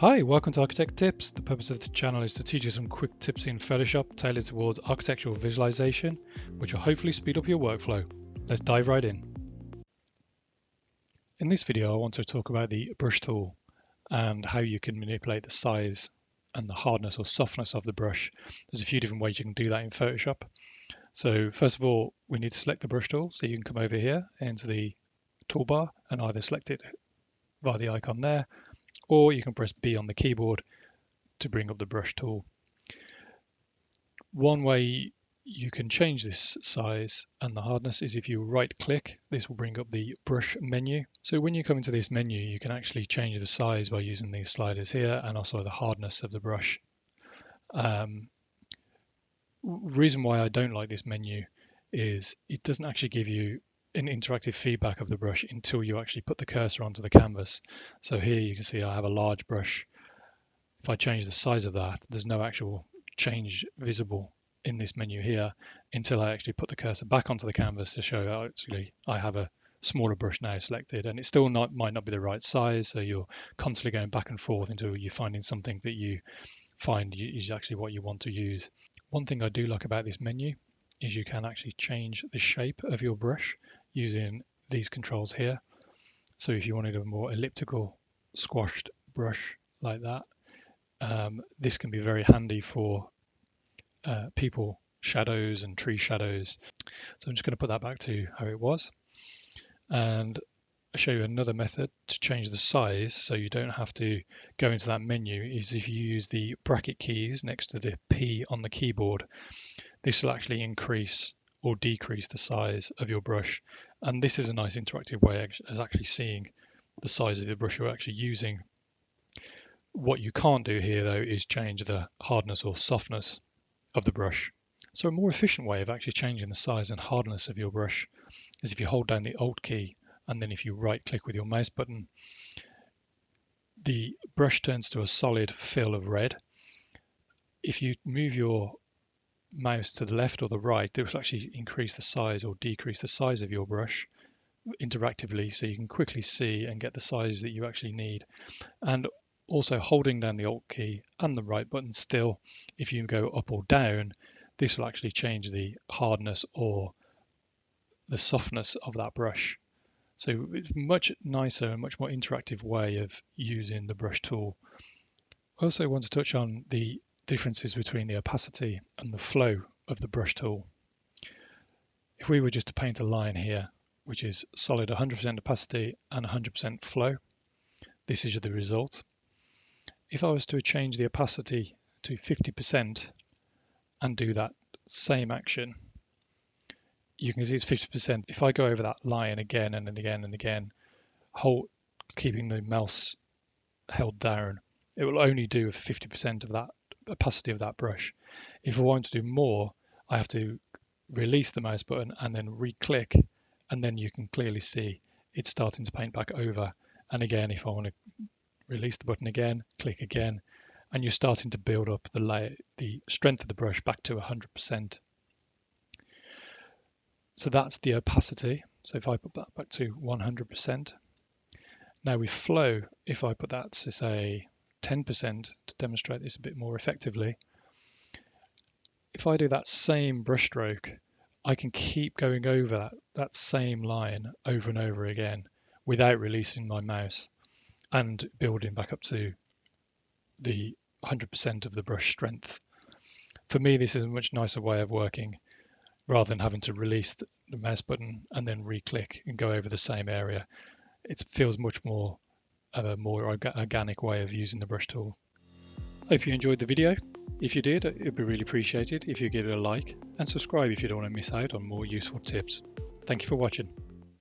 Hi, welcome to Architect Tips. The purpose of the channel is to teach you some quick tips in Photoshop tailored towards architectural visualization, which will hopefully speed up your workflow. Let's dive right in. In this video, I want to talk about the brush tool and how you can manipulate the size and the hardness or softness of the brush. There's a few different ways you can do that in Photoshop. So first of all, we need to select the brush tool. So you can come over here into the toolbar and either select it via the icon there, or you can press B on the keyboard to bring up the brush tool. One way you can change this size and the hardness is if you right click, this will bring up the brush menu. So when you come into this menu, you can actually change the size by using these sliders here and also the hardness of the brush. Reason why I don't like this menu is it doesn't actually give you an interactive feedback of the brush until you actually put the cursor onto the canvas. So here you can see I have a large brush. If I change the size of that, there's no actual change visible in this menu here until I actually put the cursor back onto the canvas to show actually I have a smaller brush now selected, and it still might not be the right size, so you're constantly going back and forth until you're finding something that you find is actually what you want to use. One thing I do like about this menu is you can actually change the shape of your brush using these controls here. So if you wanted a more elliptical squashed brush like that, this can be very handy for people shadows and tree shadows. So I'm just going to put that back to how it was, and I'll show you another method to change the size so you don't have to go into that menu. Is if you use the bracket keys next to the P on the keyboard, this will actually increase or decrease the size of your brush, and this is a nice interactive way of actually seeing the size of the brush you're actually using. What you can't do here though is change the hardness or softness of the brush. So a more efficient way of actually changing the size and hardness of your brush is if you hold down the Alt key and then if you right click with your mouse button, the brush turns to a solid fill of red. If you move your mouse to the left or the right, this will actually increase the size or decrease the size of your brush interactively, so you can quickly see and get the size that you actually need. And also holding down the Alt key and the right button still, if you go up or down, this will actually change the hardness or the softness of that brush. So it's much nicer and much more interactive way of using the brush tool. I also want to touch on the differences between the opacity and the flow of the brush tool. If we were just to paint a line here, which is solid 100% opacity and 100% flow, this is the result. If I was to change the opacity to 50% and do that same action, you can see it's 50%. If I go over that line again and again and again, keeping the mouse held down, it will only do 50% of that opacity of that brush. If I want to do more, I have to release the mouse button and then re-click, and then you can clearly see it's starting to paint back over. And again, if I want to release the button again, click again, and you're starting to build up the strength of the brush back to 100%. So that's the opacity. So if I put that back to 100%. Now with flow, if I put that to say 10% to demonstrate this a bit more effectively, if I do that same brush stroke, I can keep going over that same line over and over again without releasing my mouse and building back up to the 100% of the brush strength. For me, this is a much nicer way of working rather than having to release the mouse button and then re-click and go over the same area. It feels much more of a more organic way of using the brush tool. Hope you enjoyed the video. If you did, it'd be really appreciated if you give it a like and subscribe if you don't want to miss out on more useful tips. Thank you for watching.